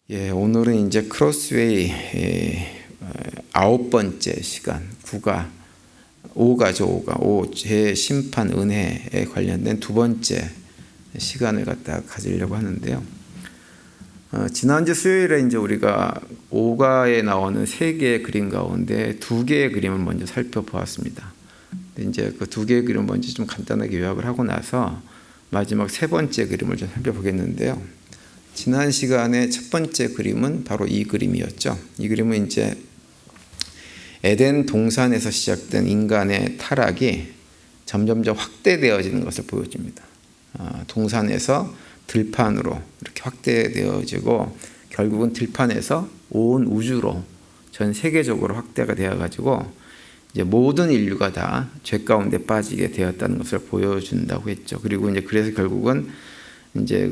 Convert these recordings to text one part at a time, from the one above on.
오늘은 이제 크로스웨이 9번째 시간 5가 재심판 은혜에 관련된 두 번째 시간을 갖다가 가지려고 하는데요. 지난주 수요일에 이제 우리가 5가에 나오는 3개의 그림 가운데 2개의 그림을 먼저 살펴보았습니다. 근데 이제 그 2개의 그림 먼저 좀 간단하게 요약을 하고 나서 마지막 3번째 그림을 좀 살펴보겠는데요. 지난 시간에 첫 번째 그림은 바로 이 그림이었죠. 이 그림은 이제 에덴 동산에서 시작된 인간의 타락이 점점점 확대되어지는 것을 보여줍니다. 동산에서 들판으로 이렇게 확대되어지고 결국은 들판에서 온 우주로 전 세계적으로 확대가 되어가지고 이제 모든 인류가 다 죄 가운데 빠지게 되었다는 것을 보여준다고 했죠. 그리고 이제 그래서 결국은 이제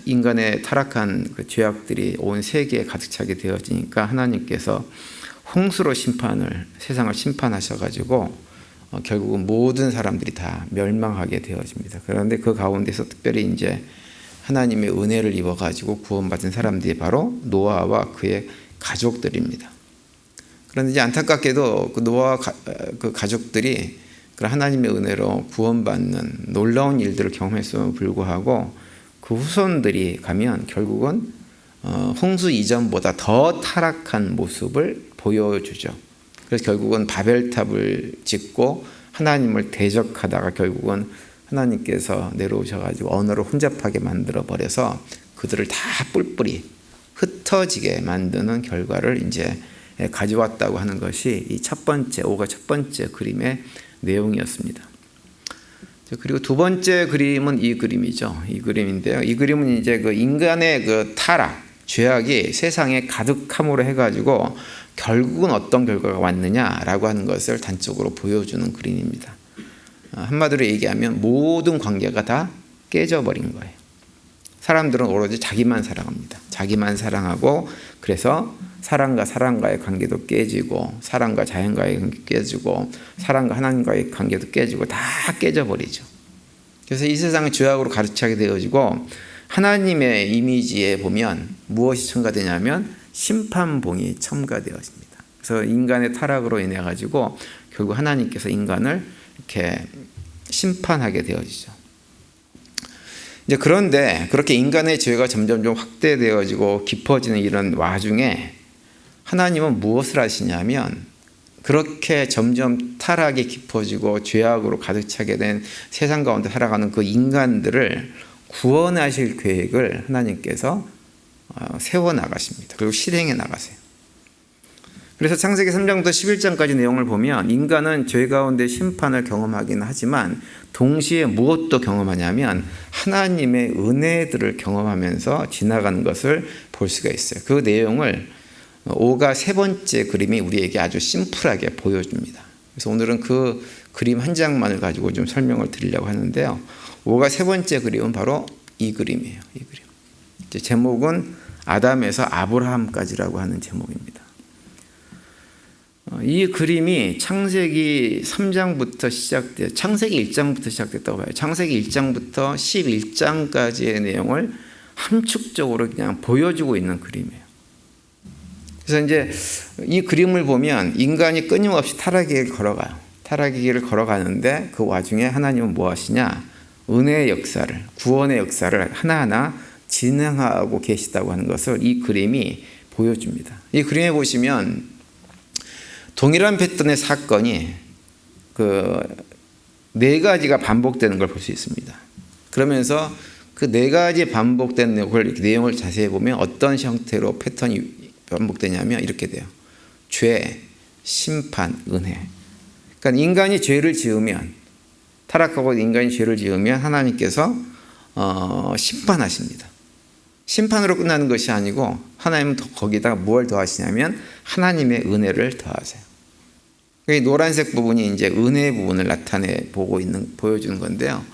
인간의 타락한 그 죄악들이 온 세계에 가득 차게 되어지니까 하나님께서 홍수로 세상을 심판하셔가지고 결국은 모든 사람들이 다 멸망하게 되어집니다. 그런데 그 가운데서 특별히 이제 하나님의 은혜를 입어가지고 구원받은 사람들이 바로 노아와 그의 가족들입니다. 그런데 이제 안타깝게도 그 노아와 그 가족들이 하나님의 은혜로 구원받는 놀라운 일들을 경험했음에도 불구하고 그 후손들이 가면 결국은 홍수 이전보다 더 타락한 모습을 보여주죠. 그래서 결국은 바벨탑을 짓고 하나님을 대적하다가 결국은 하나님께서 내려오셔가지고 언어를 혼잡하게 만들어 버려서 그들을 다 뿔뿔이 흩어지게 만드는 결과를 이제 가져왔다고 하는 것이 이 첫 번째 5가 첫 번째 그림의 내용이었습니다. 그리고 두 번째 그림은 이 그림이죠. 이 그림인데요. 이 그림은 이제 그 인간의 그 타락, 죄악이 세상에 가득함으로 해가지고 결국은 어떤 결과가 왔느냐라고 하는 것을 단적으로 보여주는 그림입니다. 한마디로 얘기하면 모든 관계가 다 깨져버린 거예요. 사람들은 오로지 자기만 사랑합니다. 자기만 사랑하고 그래서 사람과 사람과의 관계도 깨지고 사람과 자연과의 관계도 깨지고 사람과 하나님과의 관계도 깨지고 다 깨져버리죠. 그래서 이 세상은 죄악으로 가득 차게 되어지고 하나님의 이미지에 보면 무엇이 첨가되냐면 심판봉이 첨가되어집니다. 그래서 인간의 타락으로 인해 가지고 결국 하나님께서 인간을 이렇게 심판하게 되어지죠. 이제 그런데 그렇게 인간의 죄가 점점 확대되어지고 깊어지는 이런 와중에 하나님은 무엇을 하시냐면 그렇게 점점 타락이 깊어지고 죄악으로 가득 차게 된 세상 가운데 살아가는 그 인간들을 구원하실 계획을 하나님께서 세워나가십니다. 그리고 실행해 나가세요. 그래서 창세기 3장부터 11장까지 내용을 보면 인간은 죄 가운데 심판을 경험하긴 하지만 동시에 무엇도 경험하냐면 하나님의 은혜들을 경험하면서 지나가는 것을 볼 수가 있어요. 그 내용을 5가 세 번째 그림이 우리에게 아주 심플하게 보여줍니다. 그래서 오늘은 그 그림 한 장만을 가지고 좀 설명을 드리려고 하는데요. 5가 세 번째 그림은 바로 이 그림이에요. 이 그림. 이제 제목은 아담에서 아브라함까지라고 하는 제목입니다. 이 그림이 창세기 3장부터 창세기 1장부터 시작됐다고 봐요. 창세기 1장부터 11장까지의 내용을 함축적으로 그냥 보여주고 있는 그림이에요. 그래서 이제 이 그림을 보면 인간이 끊임없이 타락의 길을 걸어가요. 타락의 길을 걸어가는데 그 와중에 하나님은 뭐 하시냐? 은혜의 역사를, 구원의 역사를 하나하나 진행하고 계시다고 하는 것을 이 그림이 보여줍니다. 이 그림에 보시면 동일한 패턴의 사건이 그 4가지가 반복되는 걸 볼 수 있습니다. 그러면서 그 4가지 반복된 내용을 자세히 보면 어떤 형태로 패턴이 반복되냐면 이렇게 돼요. 죄, 심판, 은혜. 그러니까 인간이 죄를 지으면 타락하고 인간이 죄를 지으면 하나님께서 심판하십니다. 심판으로 끝나는 것이 아니고 하나님은 거기다가 뭘 더하시냐면 하나님의 은혜를 더하세요. 이 노란색 부분이 이제 은혜 부분을 보여주는 건데요.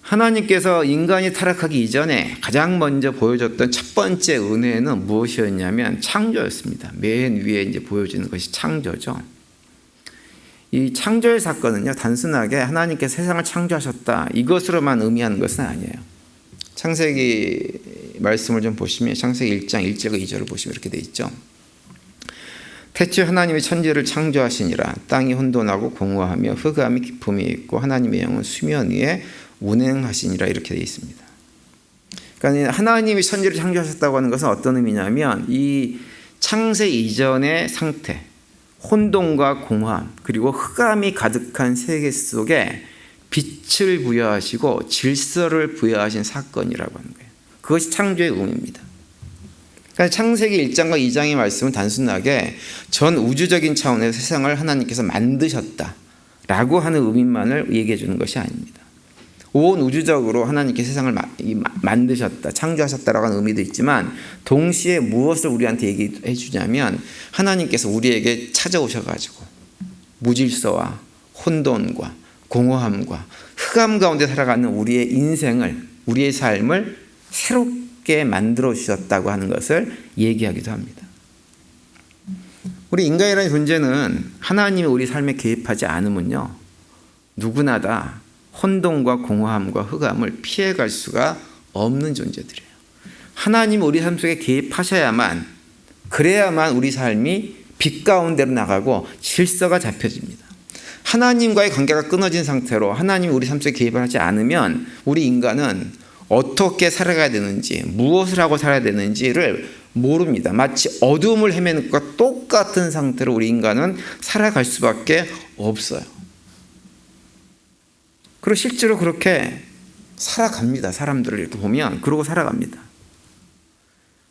하나님께서 인간이 타락하기 이전에 가장 먼저 보여줬던 첫 번째 은혜는 무엇이었냐면 창조였습니다. 맨 위에 이제 보여지는 것이 창조죠. 이 창조의 사건은요, 단순하게 하나님께서 세상을 창조하셨다 이것으로만 의미하는 것은 아니에요. 창세기 말씀을 좀 보시면 창세기 1장 1절과 2절을 보시면 이렇게 돼 있죠. 태초에 하나님이 천지를 창조하시니라. 땅이 혼돈하고 공허하며 흑암이 깊음이 있고 하나님의 영은 수면 위에 운행하시니라. 이렇게 돼 있습니다. 그러니까 하나님이 천지를 창조하셨다고 하는 것은 어떤 의미냐면 이 창세 이전의 상태, 혼돈과 공허함 그리고 흑암이 가득한 세계 속에 빛을 부여하시고 질서를 부여하신 사건이라고 하는 거예요. 그것이 창조의 의미입니다. 그러니까 창세기 1장과 2장의 말씀은 단순하게 전 우주적인 차원에서 세상을 하나님께서 만드셨다라고 하는 의미만을 얘기해 주는 것이 아닙니다. 온 우주적으로 하나님께서 세상을 만드셨다, 창조하셨다라고 하는 의미도 있지만 동시에 무엇을 우리한테 얘기해 주냐면 하나님께서 우리에게 찾아오셔가지고 무질서와 혼돈과 공허함과 흑암 가운데 살아가는 우리의 인생을, 우리의 삶을 새롭게 만들어 주셨다고 하는 것을 얘기하기도 합니다. 우리 인간이라는 존재는 하나님이 우리 삶에 개입하지 않으면요, 누구나 다 혼돈과 공허함과 흑암을 피해갈 수가 없는 존재들이에요. 하나님이 우리 삶 속에 개입하셔야만, 그래야만 우리 삶이 빛 가운데로 나가고 질서가 잡혀집니다. 하나님과의 관계가 끊어진 상태로 하나님이 우리 삶 속에 개입을 하지 않으면 우리 인간은 어떻게 살아가야 되는지, 무엇을 하고 살아야 되는지를 모릅니다. 마치 어둠을 헤매는 것과 똑같은 상태로 우리 인간은 살아갈 수밖에 없어요. 그리고 실제로 그렇게 살아갑니다. 사람들을 이렇게 보면 그러고 살아갑니다.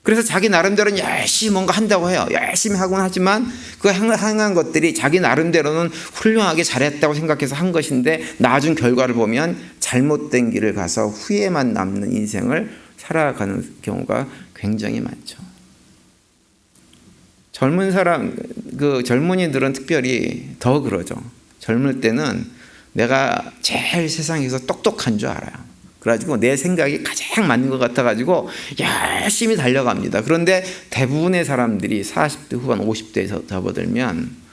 그래서 자기 나름대로는 열심히 뭔가 한다고 해요. 열심히 하곤 하지만 그 행한 것들이 자기 나름대로는 훌륭하게 잘했다고 생각해서 한 것인데 나중 결과를 보면 잘못된 길을 가서 후회만 남는 인생을 살아가는 경우가 굉장히 많죠. 젊은이들은 특별히 더 그러죠. 젊을 때는 내가 제일 세상에서 똑똑한 줄 알아요. 그래가지고 내 생각이 가장 맞는 것 같아가지고 열심히 달려갑니다. 그런데 대부분의 사람들이 40대 후반 50대에서 접어들면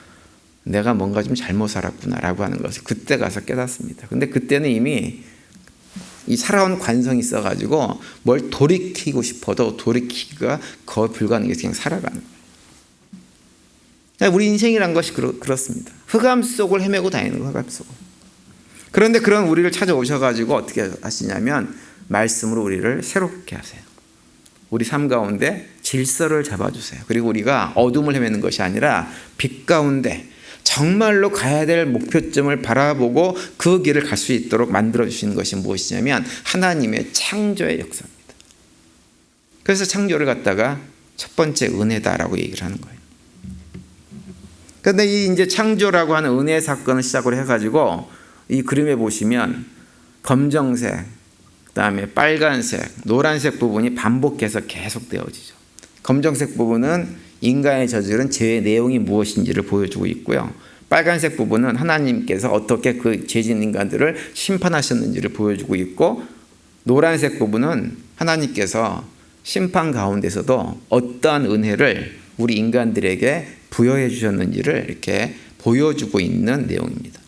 내가 뭔가 좀 잘못 살았구나라고 하는 것을 그때 가서 깨닫습니다. 근데 그때는 이미 이 살아온 관성이 있어가지고 뭘 돌이키고 싶어도 돌이키기가 거의 불가능해서 그냥 살아가는 거예요. 그러니까 우리 인생이란 것이 그렇습니다. 흑암 속을 헤매고 다니는 거예요. 흑암 속을. 그런데 그런 우리를 찾아오셔가지고 어떻게 하시냐면 말씀으로 우리를 새롭게 하세요. 우리 삶 가운데 질서를 잡아주세요. 그리고 우리가 어둠을 헤매는 것이 아니라 빛 가운데 정말로 가야 될 목표점을 바라보고 그 길을 갈 수 있도록 만들어주시는 것이 무엇이냐면 하나님의 창조의 역사입니다. 그래서 창조를 갖다가 첫 번째 은혜다라고 얘기를 하는 거예요. 그런데 이 이제 창조라고 하는 은혜 사건을 시작으로 해가지고 이 그림에 보시면 검정색, 그다음에 빨간색, 노란색 부분이 반복해서 계속 되어지죠. 검정색 부분은 인간의 저지른 죄의 내용이 무엇인지를 보여주고 있고요. 빨간색 부분은 하나님께서 어떻게 그 죄진 인간들을 심판하셨는지를 보여주고 있고, 노란색 부분은 하나님께서 심판 가운데서도 어떠한 은혜를 우리 인간들에게 부여해 주셨는지를 이렇게 보여주고 있는 내용입니다.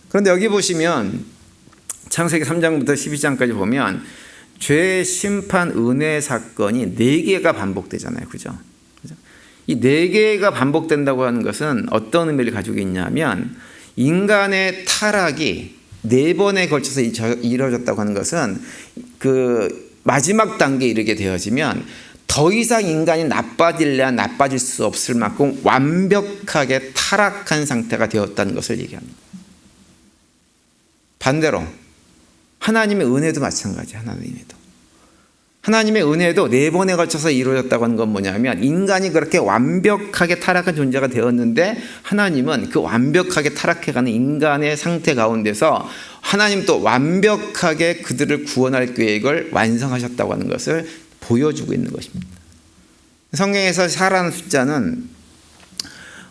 그런데 여기 보시면 창세기 3장부터 12장까지 보면 죄, 심판, 은혜 사건이 4개가 반복되잖아요. 그죠? 이 4개가 반복된다고 하는 것은 어떤 의미를 가지고 있냐면 인간의 타락이 4번에 걸쳐서 이루어졌다고 하는 것은 그 마지막 단계에 이르게 되어지면 더 이상 인간이 나빠질래야 나빠질 수 없을 만큼 완벽하게 타락한 상태가 되었다는 것을 얘기합니다. 반대로 하나님의 은혜도 마찬가지예요. 하나님의 은혜도 4번에 걸쳐서 이루어졌다고 하는 건 뭐냐면 인간이 그렇게 완벽하게 타락한 존재가 되었는데 하나님은 그 완벽하게 타락해가는 인간의 상태 가운데서 하나님 또 완벽하게 그들을 구원할 계획을 완성하셨다고 하는 것을 보여주고 있는 것입니다. 성경에서 4라는 숫자는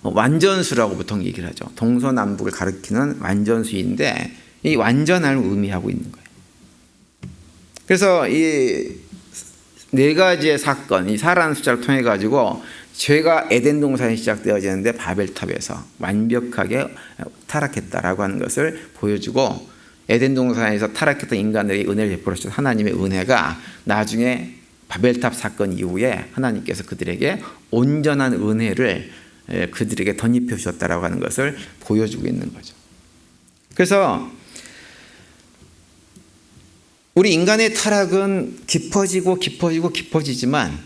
완전수라고 보통 얘기를 하죠. 동서남북을 가리키는 완전수인데 이 완전함을 의미하고 있는 거예요. 그래서 이 4가지의 사건, 이 4라는 숫자를 통해 가지고 죄가 에덴 동산에 시작되어지는데 바벨탑에서 완벽하게 타락했다라고 하는 것을 보여주고, 에덴 동산에서 타락했던 인간들이 은혜를 베풀어 주신 하나님의 은혜가 나중에 바벨탑 사건 이후에 하나님께서 그들에게 온전한 은혜를 그들에게 덧입혀 주셨다라고 하는 것을 보여주고 있는 거죠. 그래서 우리 인간의 타락은 깊어지지만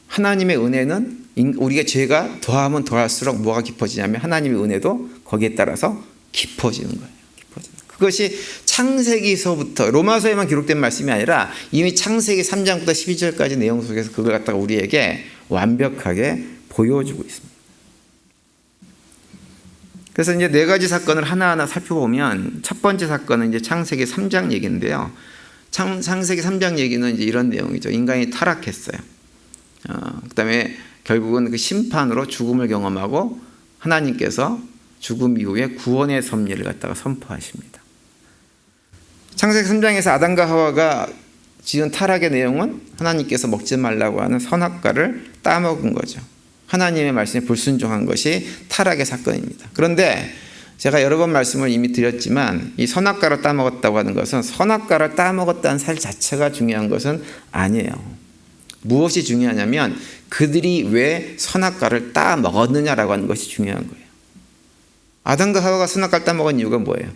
하나님의 은혜는 우리가 죄가 더하면 더할수록 뭐가 깊어지냐면 하나님의 은혜도 거기에 따라서 깊어지는 거예요. 그것이 창세기서부터 로마서에만 기록된 말씀이 아니라 이미 창세기 3장부터 12절까지 내용 속에서 그걸 갖다가 우리에게 완벽하게 보여주고 있습니다. 그래서 이제 네 가지 사건을 하나하나 살펴보면 첫 번째 사건은 이제 창세기 3장 얘기인데요. 창세기 3장 얘기는 이제 이런 내용이죠. 인간이 타락했어요. 그다음에 결국은 그 심판으로 죽음을 경험하고 하나님께서 죽음 이후에 구원의 섭리를 갖다가 선포하십니다. 창세기 3장에서 아담과 하와가 지은 타락의 내용은 하나님께서 먹지 말라고 하는 선악과를 따먹은 거죠. 하나님의 말씀에 불순종한 것이 타락의 사건입니다. 그런데 제가 여러 번 말씀을 이미 드렸지만 이 선악과를 따먹었다고 하는 것은 선악과를 따먹었다는 사실 자체가 중요한 것은 아니에요. 무엇이 중요하냐면 그들이 왜 선악과를 따먹었느냐라고 하는 것이 중요한 거예요. 아담과 하와가 선악과를 따먹은 이유가 뭐예요?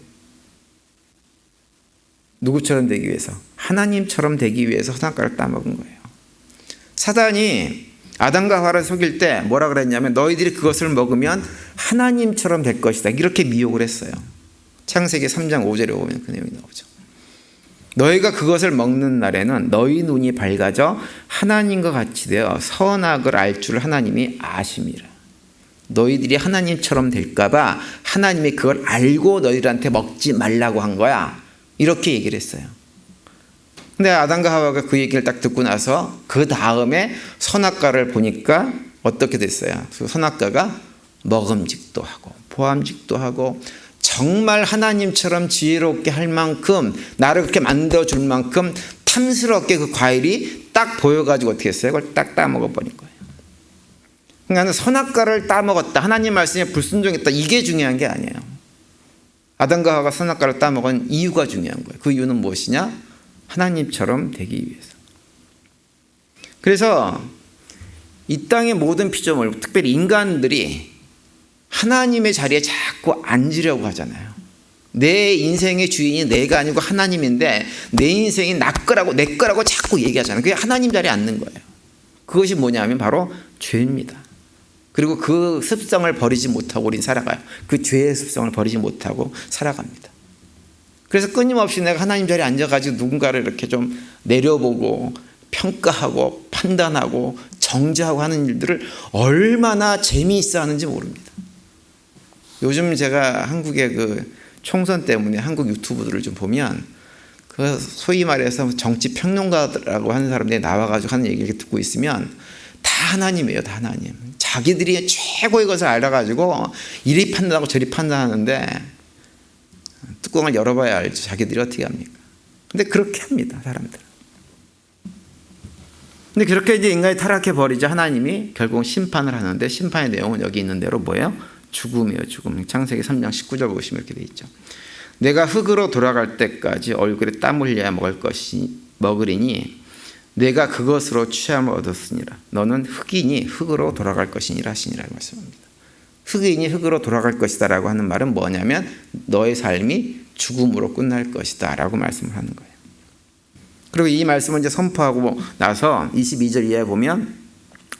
누구처럼 되기 위해서? 하나님처럼 되기 위해서 선악과를 따먹은 거예요. 사단이 아담과 하와를 속일 때 뭐라 그랬냐면 너희들이 그것을 먹으면 하나님처럼 될 것이다. 이렇게 미혹을 했어요. 창세기 3장 5절에 보면 그 내용이 나오죠. 너희가 그것을 먹는 날에는 너희 눈이 밝아져 하나님과 같이 되어 선악을 알 줄 하나님이 아심이라. 너희들이 하나님처럼 될까봐 하나님이 그걸 알고 너희들한테 먹지 말라고 한 거야. 이렇게 얘기를 했어요. 근데 아담과 하와가 그 얘기를 딱 듣고 나서 그 다음에 선악과를 보니까 어떻게 됐어요? 그 선악과가 먹음직도 하고 보암직도 하고 정말 하나님처럼 지혜롭게 할 만큼 나를 그렇게 만들어줄 만큼 탐스럽게 그 과일이 딱 보여가지고 어떻게 했어요? 그걸 딱 따먹어버린 거예요. 그러니까 선악과를 따먹었다. 하나님 말씀에 불순종했다. 이게 중요한 게 아니에요. 아담과 하와가 선악과를 따먹은 이유가 중요한 거예요. 그 이유는 무엇이냐? 하나님처럼 되기 위해서. 그래서 이 땅의 모든 피조물, 특별히 인간들이 하나님의 자리에 자꾸 앉으려고 하잖아요. 내 인생의 주인이 내가 아니고 하나님인데 내 인생이 내 거라고 자꾸 얘기하잖아요. 그게 하나님 자리에 앉는 거예요. 그것이 뭐냐면 바로 죄입니다. 그리고 그 습성을 버리지 못하고 우린 살아가요. 그 죄의 습성을 버리지 못하고 살아갑니다. 그래서 끊임없이 내가 하나님 자리에 앉아가지고 누군가를 이렇게 좀 내려보고 평가하고 판단하고 정죄하고 하는 일들을 얼마나 재미있어 하는지 모릅니다. 요즘 제가 한국의 그 총선 때문에 한국 유튜브들을 좀 보면 그 소위 말해서 정치 평론가라고 하는 사람들이 나와가지고 하는 얘기를 듣고 있으면 다 하나님이에요. 다 하나님. 자기들이 최고의 것을 알아가지고 이리 판단하고 저리 판단하는데 뚜껑을 열어봐야 알죠. 자기들이 어떻게 합니까? 근데 그렇게 합니다. 사람들은. 근데 그렇게 이제 인간이 타락해버리자 하나님이 결국 심판을 하는데 심판의 내용은 여기 있는 대로 뭐예요? 죽음이에요. 죽음. 창세기 3장 19절 보시면 이렇게 돼 있죠. 내가 흙으로 돌아갈 때까지 얼굴에 땀 흘려야 먹으리니 내가 그것으로 취함을 얻었으니라. 너는 흙이니 흙으로 돌아갈 것이니라 하시니라 말씀합니다. 흙이니 흙으로 돌아갈 것이다 라고 하는 말은 뭐냐면 너의 삶이 죽음으로 끝날 것이다 라고 말씀을 하는 거예요. 그리고 이 말씀을 이제 선포하고 나서 22절 이하에 보면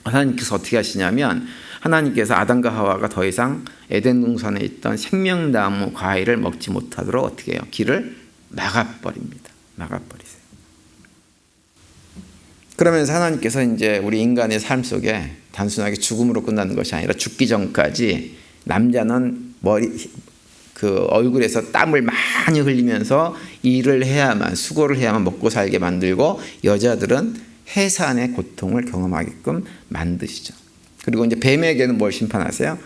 하나님께서 어떻게 하시냐면 하나님께서 아담과 하와가 더 이상 에덴 동산에 있던 생명나무 과일을 먹지 못하도록 어떻게 해요? 길을 막아버립니다. 막아버리세요. 그러면서 하나님께서 이제 우리 인간의 삶 속에 단순하게 죽음으로 끝나는 것이 아니라 죽기 전까지 남자는 얼굴에서 땀을 많이 흘리면서 일을 해야만 수고를 해야만 먹고 살게 만들고 여자들은 해산의 고통을 경험하게끔 만드시죠. 그리고 이제 뱀에게는 뭘 심판하세요?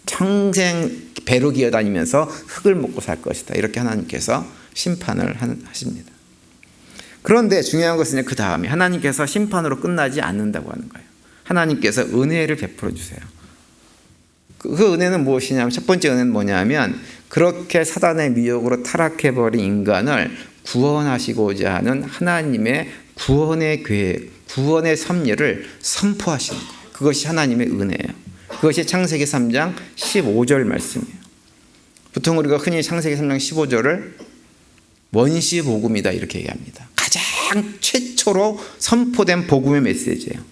평생 배로 기어다니면서 흙을 먹고 살 것이다. 이렇게 하나님께서 심판을 하십니다. 그런데 중요한 것은 그 다음에 하나님께서 심판으로 끝나지 않는다고 하는 거예요. 하나님께서 은혜를 베풀어 주세요. 그 은혜는 무엇이냐면, 첫 번째 은혜는 뭐냐면 그렇게 사단의 미혹으로 타락해버린 인간을 구원하시고자 하는 하나님의 구원의 계획, 구원의 섭리를 선포하시는 거예요. 그것이 하나님의 은혜예요. 그것이 창세기 3장 15절 말씀이에요. 보통 우리가 흔히 창세기 3장 15절을 원시 복음이다 이렇게 얘기합니다. 가장 최초로 선포된 복음의 메시지예요.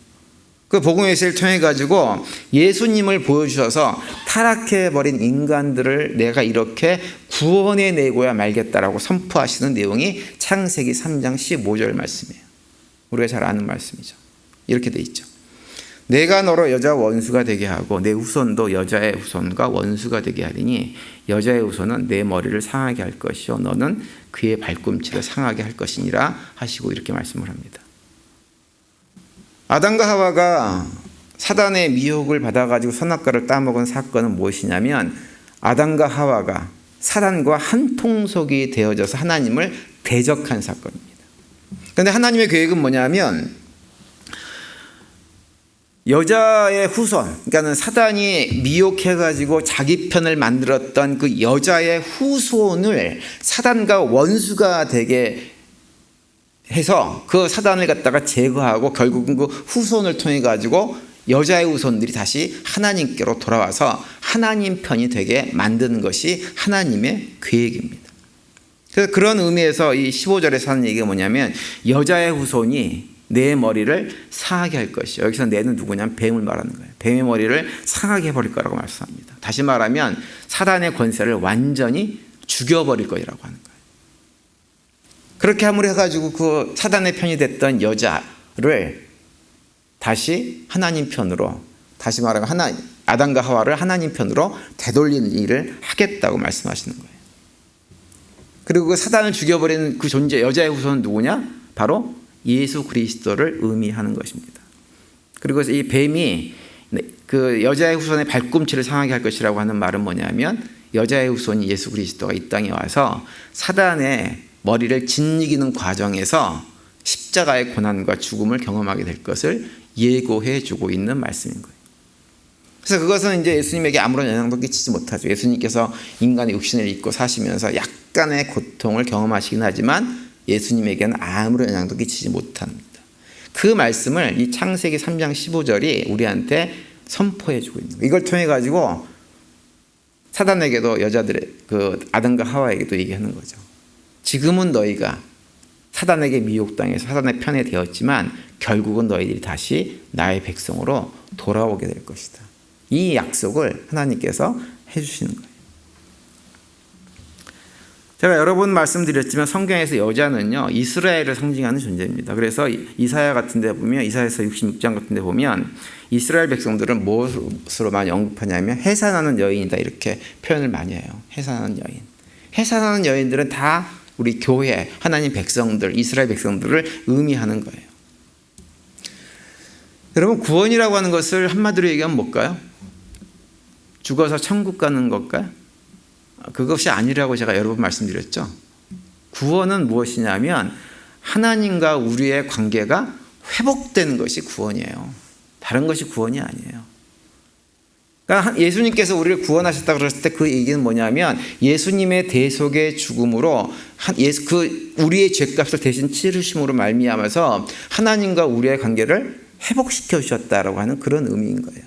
그 복음의 메시지를 통해 가지고 예수님을 보여주셔서 타락해버린 인간들을 내가 이렇게 구원해 내고야 말겠다라고 선포하시는 내용이 창세기 3장 15절 말씀이에요. 우리가 잘 아는 말씀이죠. 이렇게 돼 있죠. 내가 너로 여자 원수가 되게 하고 내 후손도 여자의 후손과 원수가 되게 하리니 여자의 후손은 내 머리를 상하게 할 것이요 너는 그의 발꿈치를 상하게 할 것이니라 하시고 이렇게 말씀을 합니다. 아담과 하와가 사단의 미혹을 받아가지고 선악과를 따먹은 사건은 무엇이냐면 아담과 하와가 사단과 한 통속이 되어져서 하나님을 대적한 사건입니다. 그런데 하나님의 계획은 뭐냐면 여자의 후손, 그러니까 사단이 미혹해가지고 자기 편을 만들었던 그 여자의 후손을 사단과 원수가 되게 해서 그 사단을 갖다가 제거하고 결국은 그 후손을 통해 가지고 여자의 후손들이 다시 하나님께로 돌아와서 하나님 편이 되게 만드는 것이 하나님의 계획입니다. 그래서 그런 의미에서 이 15절에서 하는 얘기가 뭐냐면 여자의 후손이 내 머리를 상하게 할 것이요. 여기서 내는 누구냐면 뱀을 말하는 거예요. 뱀의 머리를 상하게 해버릴 거라고 말씀합니다. 다시 말하면 사단의 권세를 완전히 죽여버릴 거라고 하는 거예요. 그렇게 함으로 해가지고 그 사단의 편이 됐던 여자를 다시 하나님 편으로, 다시 말하면 아담과 하와를 하나님 편으로 되돌리는 일을 하겠다고 말씀하시는 거예요. 그리고 그 사단을 죽여버리는 그 존재, 여자의 후손은 누구냐? 바로 예수 그리스도를 의미하는 것입니다. 그리고 이 뱀이 그 여자의 후손의 발꿈치를 상하게 할 것이라고 하는 말은 뭐냐면 여자의 후손이 예수 그리스도가 이 땅에 와서 사단의 머리를 짓이기는 과정에서 십자가의 고난과 죽음을 경험하게 될 것을 예고해 주고 있는 말씀인 거예요. 그래서 그것은 이제 예수님에게 아무런 영향도 끼치지 못하죠. 예수님께서 인간의 육신을 입고 사시면서 약간의 고통을 경험하시긴 하지만 예수님에게는 아무런 영향도 끼치지 못합니다. 그 말씀을 이 창세기 3장 15절이 우리한테 선포해 주고 있는 거예요. 이걸 통해 가지고 사단에게도 여자들의 그 아담과 하와에게도 얘기하는 거죠. 지금은 너희가 사단에게 미혹당해서 사단의 편에 되었지만 결국은 너희들이 다시 나의 백성으로 돌아오게 될 것이다. 이 약속을 하나님께서 해주시는 거예요. 제가 여러 번 말씀드렸지만 성경에서 여자는요 이스라엘을 상징하는 존재입니다. 그래서 이사야 같은 데 보면 이사야서 66장 같은 데 보면 이스라엘 백성들은 무엇으로 많이 언급하냐면 해산하는 여인이다 이렇게 표현을 많이 해요. 해산하는 여인. 해산하는 여인들은 다 우리 교회, 하나님 백성들, 이스라엘 백성들을 의미하는 거예요. 여러분 구원이라고 하는 것을 한마디로 얘기하면 뭘까요? 죽어서 천국 가는 걸까요? 그것이 아니라고 제가 여러 번 말씀드렸죠. 구원은 무엇이냐면 하나님과 우리의 관계가 회복되는 것이 구원이에요. 다른 것이 구원이 아니에요. 그러니까 예수님께서 우리를 구원하셨다고 그랬을 때 그 얘기는 뭐냐면 예수님의 대속의 죽음으로 우리의 죄값을 대신 치르심으로 말미암아서 하나님과 우리의 관계를 회복시켜 주셨다라고 하는 그런 의미인 거예요.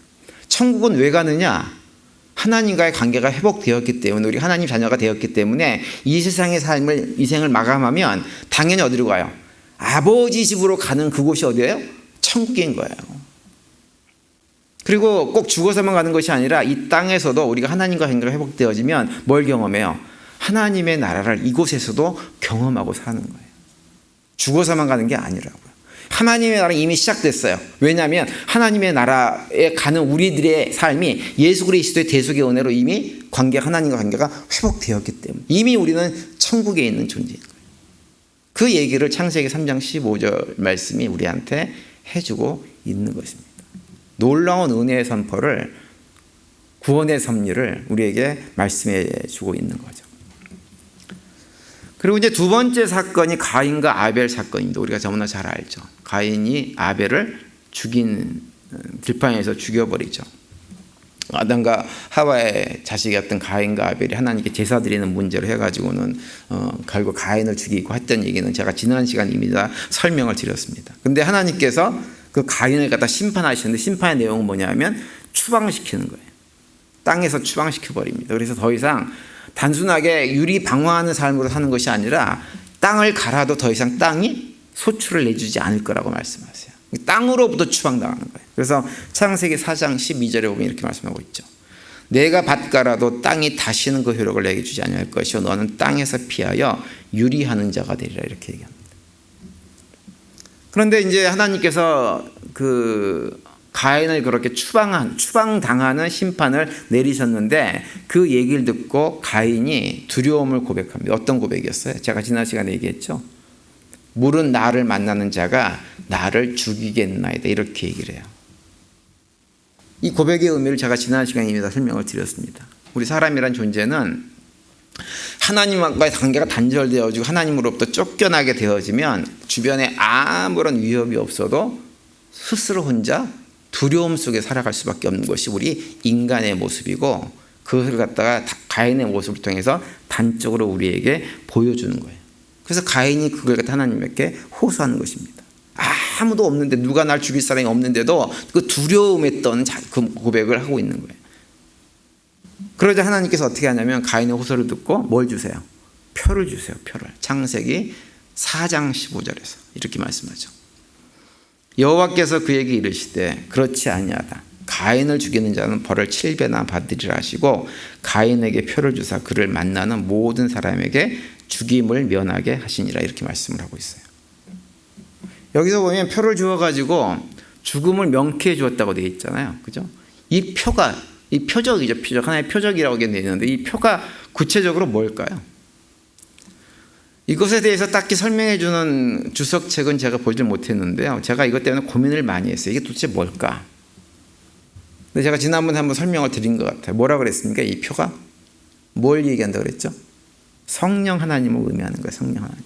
천국은 왜 가느냐? 하나님과의 관계가 회복되었기 때문에 우리 하나님 자녀가 되었기 때문에 이 세상의 삶을 이 생을 마감하면 당연히 어디로 가요? 아버지 집으로 가는 그곳이 어디예요? 천국인 거예요. 그리고 꼭 죽어서만 가는 것이 아니라 이 땅에서도 우리가 하나님과 관계가 회복되어지면 뭘 경험해요? 하나님의 나라를 이곳에서도 경험하고 사는 거예요. 죽어서만 가는 게 아니라고요. 하나님의 나라는 이미 시작됐어요. 왜냐하면 하나님의 나라에 가는 우리들의 삶이 예수 그리스도의 대속의 은혜로 이미 하나님과 관계가 회복되었기 때문에 이미 우리는 천국에 있는 존재인 거예요. 그 얘기를 창세기 3장 15절 말씀이 우리한테 해주고 있는 것입니다. 놀라운 은혜의 선포를 구원의 섭리를 우리에게 말씀해 주고 있는 거죠. 그리고 이제 두 번째 사건이 가인과 아벨 사건입니다. 우리가 너무나 잘 알죠. 가인이 아벨을 들판에서 죽여버리죠. 아담과 하와의 자식이었던 가인과 아벨이 하나님께 제사 드리는 문제로 해가지고는 결국 가인을 죽이고 했던 얘기는 제가 지난 시간에 이미 다 설명을 드렸습니다. 근데 하나님께서 그 가인을 갖다 심판하시는데 심판의 내용은 뭐냐면 추방시키는 거예요. 땅에서 추방시켜 버립니다. 그래서 더 이상 단순하게 유리방황하는 삶으로 사는 것이 아니라 땅을 갈아도 더 이상 땅이 소출을 내주지 않을 거라고 말씀하세요. 땅으로부터 추방당하는 거예요. 그래서 창세기 4장 12절에 보면 이렇게 말씀하고 있죠. 내가 밭 갈아도 땅이 다시는 그 효력을 내게 주지 아니할 것이요 너는 땅에서 피하여 유리하는 자가 되리라 이렇게 얘기합니다. 그런데 이제 하나님께서 그 가인을 그렇게 추방당하는 심판을 내리셨는데 그 얘기를 듣고 가인이 두려움을 고백합니다. 어떤 고백이었어요? 제가 지난 시간에 얘기했죠. 물은 나를 만나는 자가 나를 죽이겠나이다 이렇게 얘기를 해요. 이 고백의 의미를 제가 지난 시간에 이미 다 설명을 드렸습니다. 우리 사람이란 존재는 하나님과의 관계가 단절되어지고 하나님으로부터 쫓겨나게 되어지면 주변에 아무런 위협이 없어도 스스로 혼자 두려움 속에 살아갈 수밖에 없는 것이 우리 인간의 모습이고 그것을 갖다가 가인의 모습을 통해서 단적으로 우리에게 보여주는 거예요. 그래서 가인이 그걸 갖다 하나님께 호소하는 것입니다. 아무도 없는데 누가 날 죽일 사람이 없는데도 그 두려움에 떤 그 고백을 하고 있는 거예요. 그러자 하나님께서 어떻게 하냐면 가인의 호소를 듣고 뭘 주세요? 표를 주세요. 표를. 창세기 4장 15절에서 이렇게 말씀하죠. 여호와께서 그에게 이르시되 그렇지 아니하다. 가인을 죽이는 자는 벌을 7배나 받으리라 하시고 가인에게 표를 주사 그를 만나는 모든 사람에게 죽임을 면하게 하시니라 이렇게 말씀을 하고 있어요. 여기서 보면 표를 주어가지고 죽음을 명쾌해 주었다고 되어 있잖아요. 그죠? 이 표가 이 표적이죠. 표적. 하나의 표적이라고 되어 있는데 이 표가 구체적으로 뭘까요? 이것에 대해서 딱히 설명해 주는 주석책은 제가 보질 못했는데요. 제가 이것 때문에 고민을 많이 했어요. 이게 도대체 뭘까? 근데 제가 지난번에 한번 설명을 드린 것 같아요. 뭐라 그랬습니까? 이 표가 뭘 얘기한다고 그랬죠? 성령 하나님을 의미하는 거예요. 성령 하나님.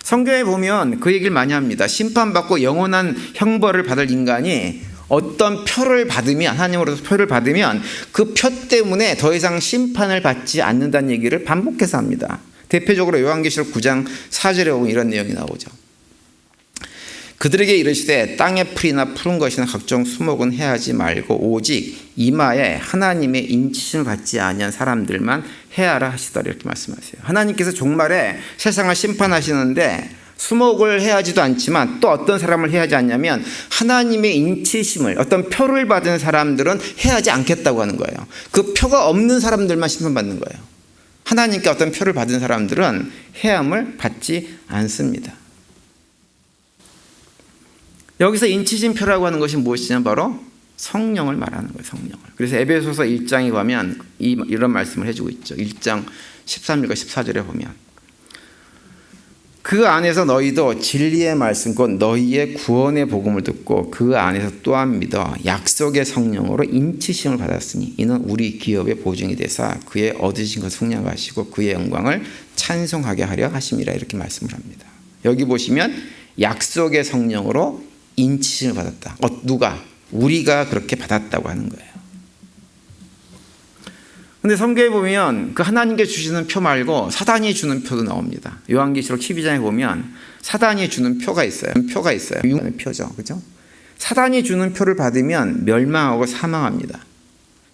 성경에 보면 그 얘기를 많이 합니다. 심판받고 영원한 형벌을 받을 인간이 어떤 표를 받으면 하나님으로서 표를 받으면 그 표 때문에 더 이상 심판을 받지 않는다는 얘기를 반복해서 합니다. 대표적으로 요한계시록 9장 4절에 보면 이런 내용이 나오죠. 그들에게 이르시되 땅의 풀이나 푸른 것이나 각종 수목은 해하지 말고 오직 이마에 하나님의 인치심을 받지 아니한 사람들만 해하라 하시더라 이렇게 말씀하세요. 하나님께서 종말에 세상을 심판하시는데 수목을 해하지도 않지만 또 어떤 사람을 해하지 않냐면 하나님의 인치심을 어떤 표를 받은 사람들은 해하지 않겠다고 하는 거예요. 그 표가 없는 사람들만 심판받는 거예요. 하나님께 어떤 표를 받은 사람들은 해함을 받지 않습니다. 여기서 인치심표라고 하는 것이 무엇이냐 바로 성령을 말하는 거예요. 성령을. 그래서 에베소서 1장에 가면 이런 말씀을 해주고 있죠. 1장 13절과 14절에 보면 그 안에서 너희도 진리의 말씀 곧 너희의 구원의 복음을 듣고 그 안에서 또한 믿어 약속의 성령으로 인치심을 받았으니 이는 우리 기업의 보증이 되사 그의 얻으신 것을 승량하시고 그의 영광을 찬송하게 하려 하심이라 이렇게 말씀을 합니다. 여기 보시면 약속의 성령으로 인치심을 받았다. 누가? 우리가 그렇게 받았다고 하는 거예요. 근데 성경에 보면 그 하나님께 주시는 표 말고 사단이 주는 표도 나옵니다. 요한계시록 12장에 보면 사단이 주는 표가 있어요. 표가 있어요. 유명한 표죠. 그죠? 사단이 주는 표를 받으면 멸망하고 사망합니다.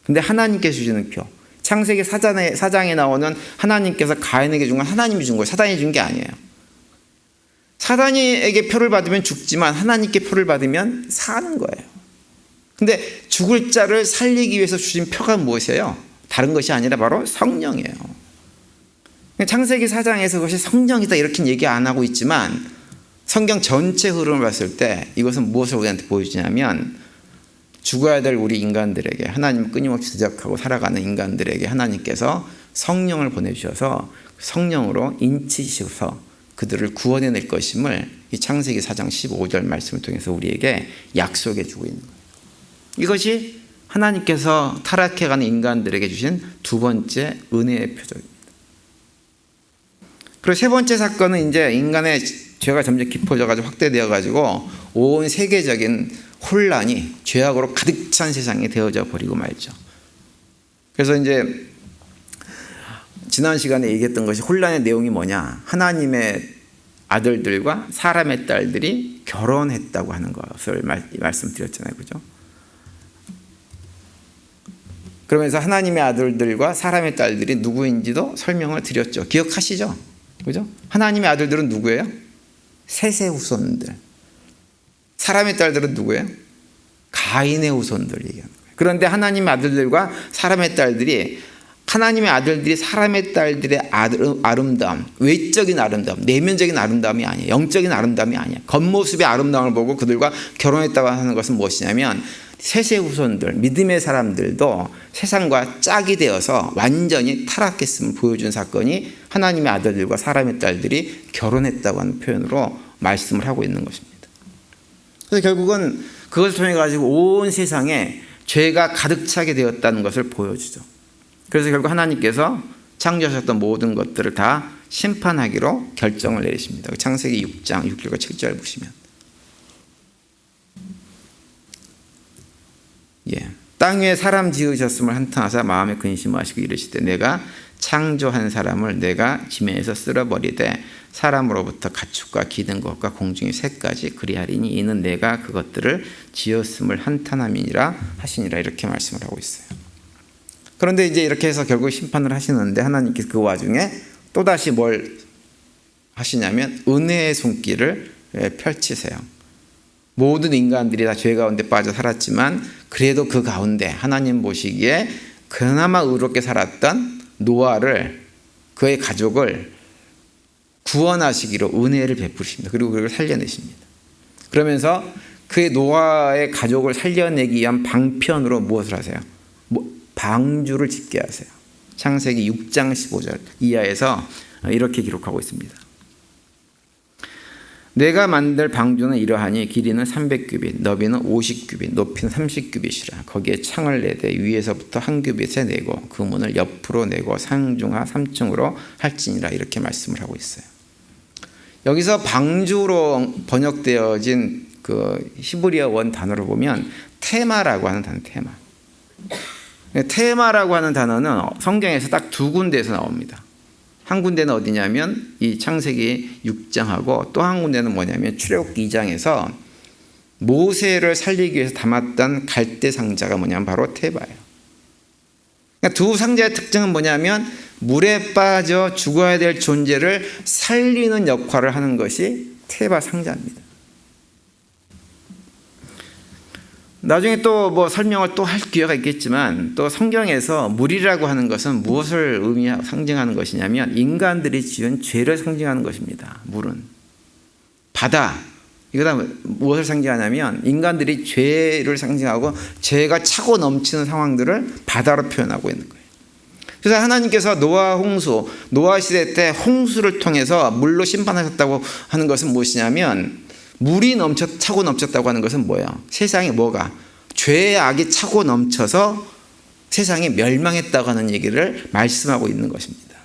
근데 하나님께 주시는 표. 창세기 4장에 나오는 하나님께서 가인에게 준 건 하나님이 준 거예요. 사단이 준 게 아니에요. 사단에게 표를 받으면 죽지만 하나님께 표를 받으면 사는 거예요. 근데 죽을 자를 살리기 위해서 주신 표가 무엇이에요? 다른 것이 아니라 바로 성령이에요. 창세기 4장에서 그것이 성령이다 이렇게 얘기 안 하고 있지만 성경 전체 흐름을 봤을 때 이것은 무엇을 우리한테 보여주냐면 죽어야 될 우리 인간들에게 하나님을 끊임없이 대적하고 살아가는 인간들에게 하나님께서 성령을 보내주셔서 성령으로 인치셔서 그들을 구원해낼 것임을 이 창세기 4장 15절 말씀을 통해서 우리에게 약속해 주고 있는 거예요. 이것이 하나님께서 타락해가는 인간들에게 주신 두 번째 은혜의 표적입니다. 그리고 세 번째 사건은 이제 인간의 죄가 점점 깊어져가지고 확대되어가지고 온 세계적인 혼란이 죄악으로 가득 찬 세상이 되어져 버리고 말죠. 그래서 이제 지난 시간에 얘기했던 것이 혼란의 내용이 뭐냐. 하나님의 아들들과 사람의 딸들이 결혼했다고 하는 것을 말씀드렸잖아요. 그죠? 그러면서 하나님의 아들들과 사람의 딸들이 누구인지도 설명을 드렸죠. 기억하시죠? 그죠? 하나님의 아들들은 누구예요? 셋의 후손들. 사람의 딸들은 누구예요? 가인의 후손들 얘기하는 거예요. 그런데 하나님의 아들들과 사람의 딸들이 하나님의 아들들이 사람의 딸들의 아름다움, 외적인 아름다움, 내면적인 아름다움이 아니에요. 영적인 아름다움이 아니에요. 겉모습의 아름다움을 보고 그들과 결혼했다고 하는 것은 무엇이냐면 셋의 후손들, 믿음의 사람들도 세상과 짝이 되어서 완전히 타락했음을 보여준 사건이 하나님의 아들들과 사람의 딸들이 결혼했다고 하는 표현으로 말씀을 하고 있는 것입니다. 그래서 결국은 그것을 통해 가지고 온 세상에 죄가 가득 차게 되었다는 것을 보여주죠. 그래서 결국 하나님께서 창조하셨던 모든 것들을 다 심판하기로 결정을 내리십니다. 창세기 6장 6절과 7절 보시면 땅 위에 사람 지으셨음을 한탄하사 마음에 근심하시고 이르시되 내가 창조한 사람을 내가 지면에서 쓸어버리되 사람으로부터 가축과 기든 것과 공중의 새까지 그리하리니 이는 내가 그것들을 지었음을 한탄함이니라 하시니라 이렇게 말씀을 하고 있어요. 그런데 이제 이렇게 해서 결국 심판을 하시는데 하나님께서 그 와중에 또다시 뭘 하시냐면 은혜의 손길을 펼치세요. 모든 인간들이 다 죄 가운데 빠져 살았지만 그래도 그 가운데 하나님 보시기에 그나마 의롭게 살았던 노아를 그의 가족을 구원하시기로 은혜를 베푸십니다. 그리고 그를 살려내십니다. 그러면서 그의 노아의 가족을 살려내기 위한 방편으로 무엇을 하세요? 방주를 짓게 하세요. 창세기 6장 15절 이하에서 이렇게 기록하고 있습니다. 내가 만들 방주는 이러하니 길이는 300규빗, 너비는 50규빗, 높이는 30규빗이라. 거기에 창을 내되 위에서부터 한 규빗에 내고 그 문을 옆으로 내고 상중하 3층으로 할지니라 이렇게 말씀을 하고 있어요. 여기서 방주로 번역되어진 그 히브리어 원 단어를 보면 테마라고 하는 단어, 테마. 테마라고 하는 단어는 성경에서 딱 두 군데에서 나옵니다. 한 군데는 어디냐면 이 창세기 6장하고 또 한 군데는 뭐냐면 출애굽기 2장에서 모세를 살리기 위해서 담았던 갈대 상자가 뭐냐면 바로 테바예요. 그러니까 두 상자의 특징은 뭐냐면 물에 빠져 죽어야 될 존재를 살리는 역할을 하는 것이 테바 상자입니다. 나중에 또 뭐 설명을 또 할 기회가 있겠지만 또 성경에서 물이라고 하는 것은 무엇을 상징하는 것이냐면 인간들이 지은 죄를 상징하는 것입니다. 물은 바다 이거다 무엇을 상징하냐면 인간들이 죄를 상징하고 죄가 차고 넘치는 상황들을 바다로 표현하고 있는 거예요. 그래서 하나님께서 노아 홍수, 노아 시대 때 홍수를 통해서 물로 심판하셨다고 하는 것은 무엇이냐면 물이 차고 넘쳤다고 하는 것은 뭐예요? 세상에 뭐가? 죄의 악이 차고 넘쳐서 세상이 멸망했다고 하는 얘기를 말씀하고 있는 것입니다.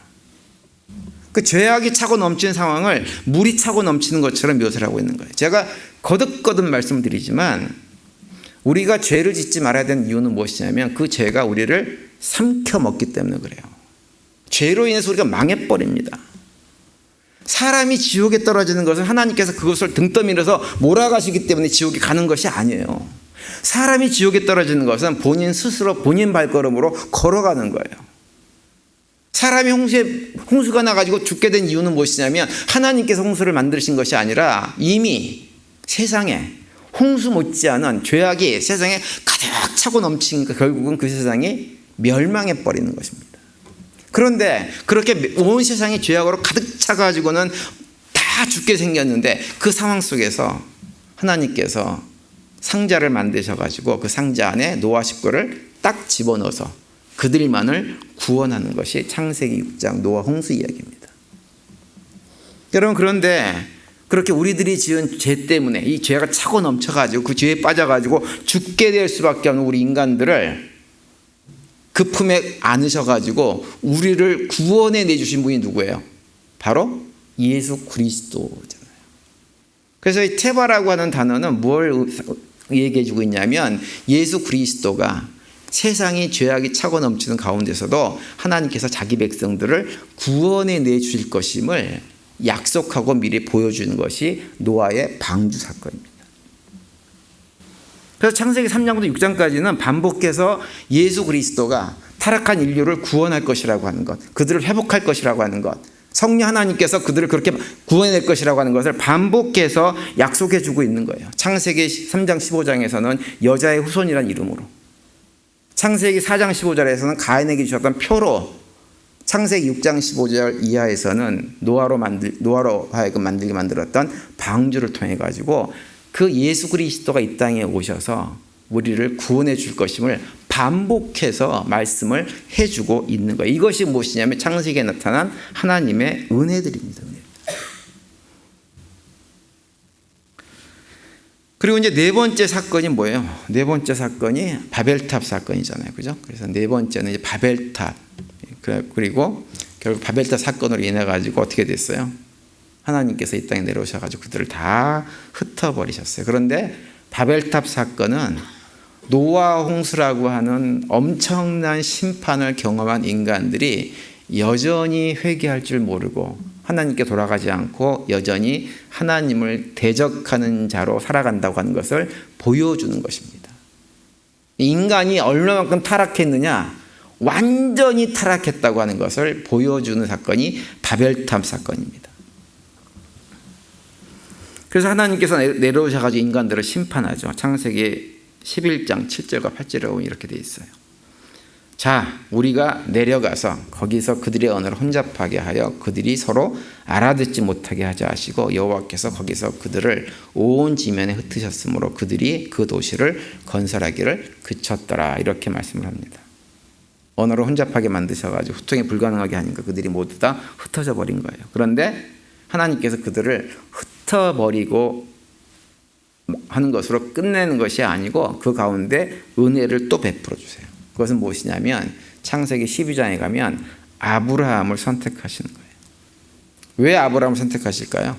그 죄악이 차고 넘치는 상황을 물이 차고 넘치는 것처럼 묘사를 하고 있는 거예요. 제가 거듭거듭 말씀드리지만 우리가 죄를 짓지 말아야 되는 이유는 무엇이냐면 그 죄가 우리를 삼켜 먹기 때문에 그래요. 죄로 인해서 우리가 망해버립니다. 사람이 지옥에 떨어지는 것은 하나님께서 그것을 등 떠밀어서 몰아가시기 때문에 지옥에 가는 것이 아니에요. 사람이 지옥에 떨어지는 것은 본인 스스로 본인 발걸음으로 걸어가는 거예요. 사람이 홍수가 나가지고 죽게 된 이유는 무엇이냐면 하나님께서 홍수를 만드신 것이 아니라 이미 세상에 홍수 못지않은 죄악이 세상에 가득 차고 넘치니까 결국은 그 세상이 멸망해버리는 것입니다. 그런데 그렇게 온 세상이 죄악으로 가득 차가지고는 다 죽게 생겼는데 그 상황 속에서 하나님께서 상자를 만드셔가지고 그 상자 안에 노아 식구를 딱 집어넣어서 그들만을 구원하는 것이 창세기 6장 노아 홍수 이야기입니다. 여러분 그런데 그렇게 우리들이 지은 죄 때문에 이 죄가 차고 넘쳐가지고 그 죄에 빠져가지고 죽게 될 수밖에 없는 우리 인간들을 그 품에 안으셔가지고 우리를 구원해 내주신 분이 누구예요? 바로 예수 그리스도잖아요. 그래서 이 테바라고 하는 단어는 뭘 얘기해 주고 있냐면 예수 그리스도가 세상이 죄악이 차고 넘치는 가운데서도 하나님께서 자기 백성들을 구원해 내주실 것임을 약속하고 미리 보여주는 것이 노아의 방주 사건입니다. 그래서 창세기 3장부터 6장까지는 반복해서 예수 그리스도가 타락한 인류를 구원할 것이라고 하는 것, 그들을 회복할 것이라고 하는 것, 성령 하나님께서 그들을 그렇게 구원해낼 것이라고 하는 것을 반복해서 약속해 주고 있는 거예요. 창세기 3장 15장에서는 여자의 후손이라는 이름으로, 창세기 4장 15절에서는 가인에게 주셨던 표로, 창세기 6장 15절 이하에서는 노아로 하여금 만들게 만들었던 방주를 통해 가지고 그 예수 그리스도가 이 땅에 오셔서 우리를 구원해 줄 것임을 반복해서 말씀을 해주고 있는 거예요. 이것이 무엇이냐면 창세기에 나타난 하나님의 은혜들입니다. 그리고 이제 네 번째 사건이 뭐예요? 네 번째 사건이 바벨탑 사건이잖아요. 그죠? 그래서 네 번째는 이제 바벨탑. 그리고 결국 바벨탑 사건으로 인해 가지고 어떻게 됐어요? 하나님께서 이 땅에 내려오셔 가지고 그들을 다 흩어버리셨어요. 그런데 바벨탑 사건은 노아 홍수라고 하는 엄청난 심판을 경험한 인간들이 여전히 회개할 줄 모르고 하나님께 돌아가지 않고 여전히 하나님을 대적하는 자로 살아간다고 하는 것을 보여주는 것입니다. 인간이 얼마만큼 타락했느냐, 완전히 타락했다고 하는 것을 보여주는 사건이 바벨탑 사건입니다. 그래서 하나님께서 내려오셔가지고 인간들을 심판하죠. 창세기 11장 7절과 8절에 보면 이렇게 되어 있어요. 자, 우리가 내려가서 거기서 그들의 언어를 혼잡하게 하여 그들이 서로 알아듣지 못하게 하자 하시고 여호와께서 거기서 그들을 온 지면에 흩으셨으므로 그들이 그 도시를 건설하기를 그쳤더라. 이렇게 말씀을 합니다. 언어를 혼잡하게 만드셔가지고 소통이 불가능하게 하니까 그들이 모두 다 흩어져 버린 거예요. 그런데 하나님께서 그들을 흩어버리고 하는 것으로 끝내는 것이 아니고 그 가운데 은혜를 또 베풀어 주세요. 그것은 무엇이냐면 창세기 12장에 가면 아브라함을 선택하시는 거예요. 왜 아브라함을 선택하실까요?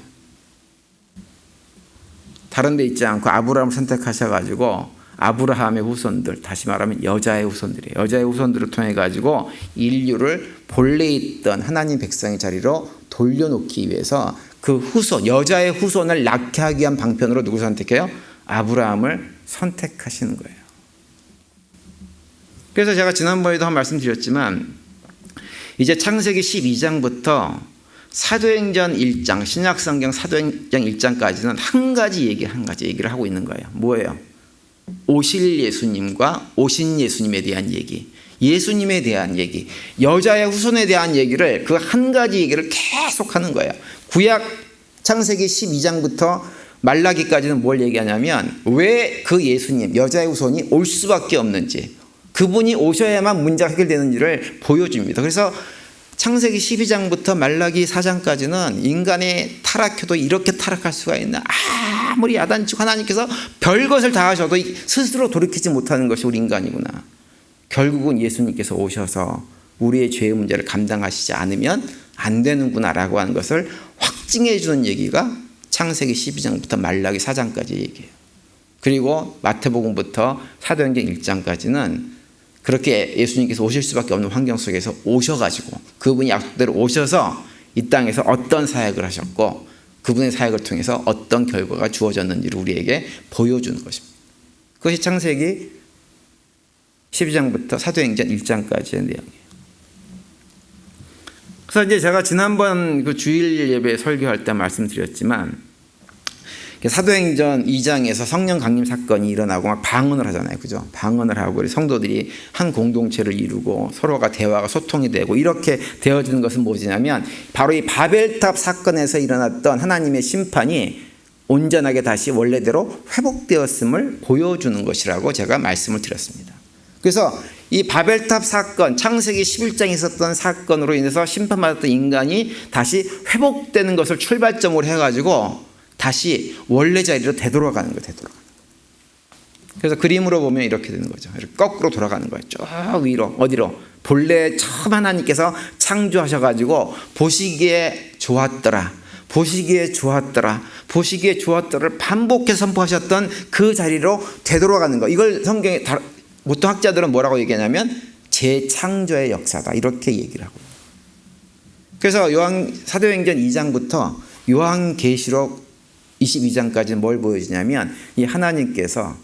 다른 데 있지 않고 아브라함을 선택하셔가지고 아브라함의 후손들, 다시 말하면 여자의 후손들이에요. 여자의 후손들을 통해 가지고 인류를 본래 있던 하나님 백성의 자리로 돌려놓기 위해서 그 후손, 여자의 후손을 낳게 하기 위한 방편으로 누구 선택해요? 아브라함을 선택하시는 거예요. 그래서 제가 지난번에도 한 말씀 드렸지만 이제 창세기 12장부터 사도행전 1장, 신약성경 사도행전 1장까지는 한 가지 얘기를 하고 있는 거예요. 뭐예요? 오실 예수님과 오신 예수님에 대한 얘기, 예수님에 대한 얘기, 여자의 후손에 대한 얘기를 그 한 가지 얘기를 계속 하는 거예요. 구약 창세기 12장부터 말라기까지는 뭘 얘기하냐면 왜 그 예수님, 여자의 후손이 올 수밖에 없는지, 그분이 오셔야만 문제가 해결되는지를 보여줍니다. 그래서 창세기 12장부터 말라기 4장까지는 인간의 타락해도 이렇게 타락할 수가 있나, 아무리 야단치고 하나님께서 별것을 다 하셔도 스스로 돌이키지 못하는 것이 우리 인간이구나, 결국은 예수님께서 오셔서 우리의 죄의 문제를 감당하시지 않으면 안 되는구나 라고 하는 것을 확증해 주는 얘기가 창세기 12장부터 말라기 4장까지 얘기해요. 그리고 마태복음부터 사도행전 1장까지는 그렇게 예수님께서 오실 수밖에 없는 환경 속에서 오셔가지고 그분이 약속대로 오셔서 이 땅에서 어떤 사역을 하셨고 그분의 사역을 통해서 어떤 결과가 주어졌는지를 우리에게 보여주는 것입니다. 그것이 창세기 12장부터 사도행전 1장까지의 내용이에요. 그래서 이제 제가 지난번 그 주일 예배 설교할 때 말씀드렸지만 사도행전 2장에서 성령 강림 사건이 일어나고 막 방언을 하잖아요. 그죠? 방언을 하고 성도들이 한 공동체를 이루고 서로가 대화가 소통이 되고 이렇게 되어지는 것은 무엇이냐면 바로 이 바벨탑 사건에서 일어났던 하나님의 심판이 온전하게 다시 원래대로 회복되었음을 보여주는 것이라고 제가 말씀을 드렸습니다. 그래서 이 바벨탑 사건, 창세기 11장에 있었던 사건으로 인해서 심판받았던 인간이 다시 회복되는 것을 출발점으로 해가지고 다시 원래 자리로 되돌아가는 거예요. 그래서 그림으로 보면 이렇게 되는 거죠. 이렇게 거꾸로 돌아가는 거예요. 쭉 위로. 어디로? 본래 처음 하나님께서 창조하셔가지고 보시기에 좋았더라, 보시기에 좋았더라, 보시기에 좋았더라를 반복해서 선포하셨던 그 자리로 되돌아가는 거. 이걸 성경에 보통 학자들은 뭐라고 얘기하냐면 재창조의 역사다, 이렇게 얘기를 하고. 그래서 사도행전 2장부터 요한계시록 22장까지는 뭘 보여주냐면 이 하나님께서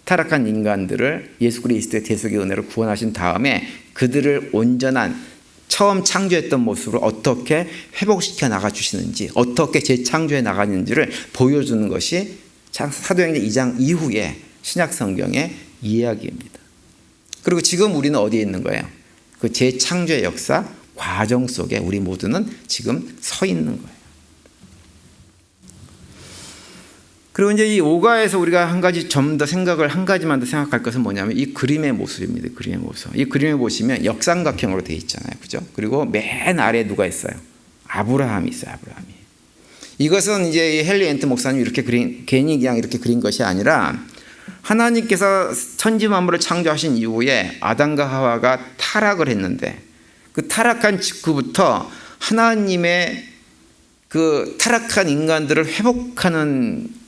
타락한 인간들을 예수 그리스도의 대속의 은혜로 구원하신 다음에 그들을 온전한 처음 창조했던 모습으로 어떻게 회복시켜 나가주시는지, 어떻게 재창조해 나가는지를 보여주는 것이 사도행전 2장 이후의 신약성경의 이야기입니다. 그리고 지금 우리는 어디에 있는 거예요? 그 재창조의 역사 과정 속에 우리 모두는 지금 서 있는 거예요. 그리고 이제 이 오가에서 우리가 한 가지 좀 더 생각을, 한 가지만 더 생각할 것은 뭐냐면 이 그림의 모습입니다. 그림의 모습. 이 그림을 보시면 역삼각형으로 되어 있잖아요. 그죠? 그리고 맨 아래에 누가 있어요? 아브라함이 있어요. 아브라함이. 이것은 이제 헨리 엔트 목사님이 이렇게 괜히 그냥 이렇게 그린 것이 아니라 하나님께서 천지 만물을 창조하신 이후에 아담과 하와가 타락을 했는데 그 타락한 직후부터 하나님의 그 타락한 인간들을 회복하는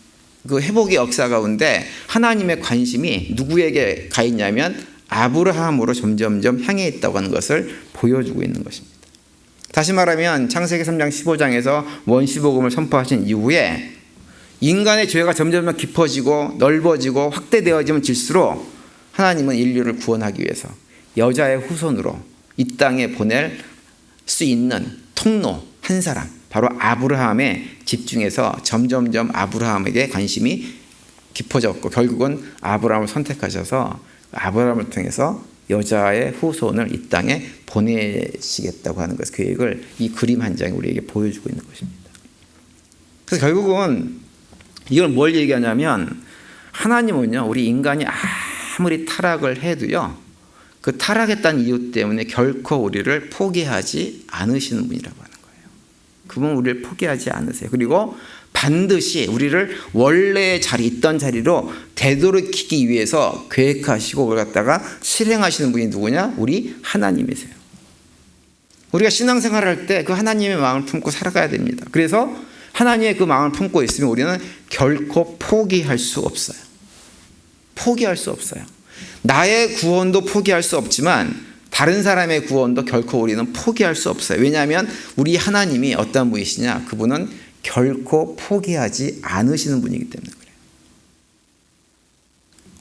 그 회복의 역사 가운데 하나님의 관심이 누구에게 가 있냐면 아브라함으로 점점점 향해 있다고 하는 것을 보여주고 있는 것입니다. 다시 말하면 창세기 3장 15장에서 원시복음을 선포하신 이후에 인간의 죄가 점점 깊어지고 넓어지고 확대되어지면 질수록 하나님은 인류를 구원하기 위해서 여자의 후손으로 이 땅에 보낼 수 있는 통로 한 사람, 바로 아브라함에 집중해서 점점점 아브라함에게 관심이 깊어졌고 결국은 아브라함을 선택하셔서 아브라함을 통해서 여자의 후손을 이 땅에 보내시겠다고 하는 것, 계획을 이 그림 한 장이 우리에게 보여주고 있는 것입니다. 그래서 결국은 이걸 뭘 얘기하냐면 하나님은요, 우리 인간이 아무리 타락을 해도요, 그 타락했다는 이유 때문에 결코 우리를 포기하지 않으시는 분이라고 하는 거예요. 그분은 우리를 포기하지 않으세요. 그리고 반드시 우리를 원래의 자리, 있던 자리로 되돌이키기 위해서 계획하시고 그걸 갖다가 실행하시는 분이 누구냐? 우리 하나님이세요. 우리가 신앙생활을 할 때 그 하나님의 마음을 품고 살아가야 됩니다. 그래서 하나님의 그 마음을 품고 있으면 우리는 결코 포기할 수 없어요. 포기할 수 없어요. 나의 구원도 포기할 수 없지만 다른 사람의 구원도 결코 우리는 포기할 수 없어요. 왜냐하면 우리 하나님이 어떤 분이시냐? 그분은 결코 포기하지 않으시는 분이기 때문에 그래요.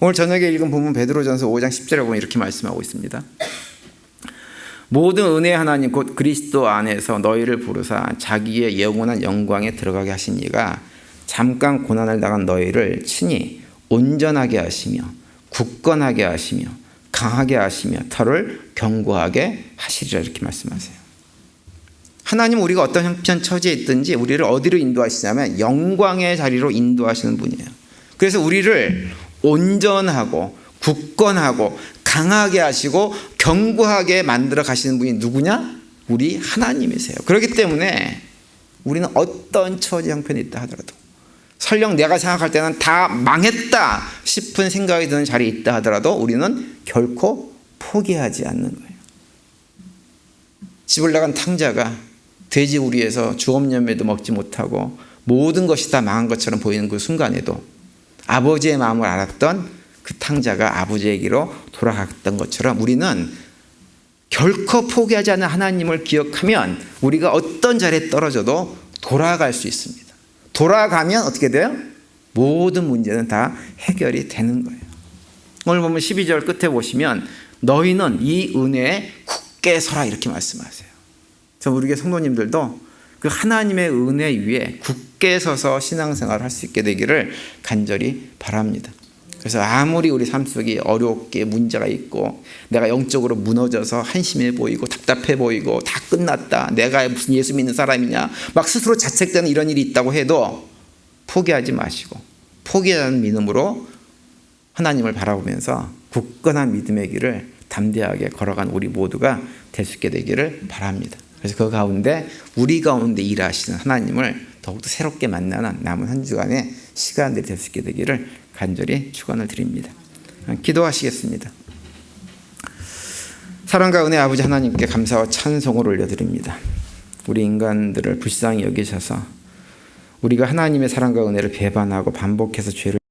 오늘 저녁에 읽은 본문 베드로전서 5장 10절에 보면 이렇게 말씀하고 있습니다. 모든 은혜의 하나님 곧 그리스도 안에서 너희를 부르사 자기의 영원한 영광에 들어가게 하신 이가 잠깐 고난을 당한 너희를 친히 온전하게 하시며 굳건하게 하시며 강하게 하시며 터를 견고하게 하시리라, 이렇게 말씀하세요. 하나님은 우리가 어떤 형편 처지에 있든지 우리를 어디로 인도하시냐면 영광의 자리로 인도하시는 분이에요. 그래서 우리를 온전하고 굳건하고 강하게 하시고 견고하게 만들어 가시는 분이 누구냐? 우리 하나님이세요. 그렇기 때문에 우리는 어떤 처지 형편에 있다 하더라도, 설령 내가 생각할 때는 다 망했다 싶은 생각이 드는 자리에 있다 하더라도 우리는 결코 포기하지 않는 거예요. 집을 나간 탕자가 돼지우리에서 주업열매도 먹지 못하고 모든 것이 다 망한 것처럼 보이는 그 순간에도 아버지의 마음을 알았던 그 탕자가 아버지에게로 돌아갔던 것처럼 우리는 결코 포기하지 않는 하나님을 기억하면 우리가 어떤 자리에 떨어져도 돌아갈 수 있습니다. 돌아가면 어떻게 돼요? 모든 문제는 다 해결이 되는 거예요. 오늘 보면 12절 끝에 보시면 너희는 이 은혜에 굳게 서라, 이렇게 말씀하세요. 그래서 우리 성도님들도 그 하나님의 은혜 위에 굳게 서서 신앙생활을 할 수 있게 되기를 간절히 바랍니다. 그래서 아무리 우리 삶 속에 어렵게 문제가 있고 내가 영적으로 무너져서 한심해 보이고 답답해 보이고 다 끝났다, 내가 무슨 예수 믿는 사람이냐 막 스스로 자책되는 이런 일이 있다고 해도 포기하지 마시고 포기하는 믿음으로 하나님을 바라보면서 굳건한 믿음의 길을 담대하게 걸어간 우리 모두가 될 수 있게 되기를 바랍니다. 그래서 그 가운데 우리 가운데 일하시는 하나님을 더욱더 새롭게 만나는 남은 한 주간의 시간들이 될 수 있게 되기를 간절히 축원을 드립니다. 기도하시겠습니다. 사랑과 은혜 아버지 하나님께 감사와 찬송을 올려드립니다. 우리 인간들을 불쌍히 여기셔서 우리가 하나님의 사랑과 은혜를 배반하고 반복해서 죄를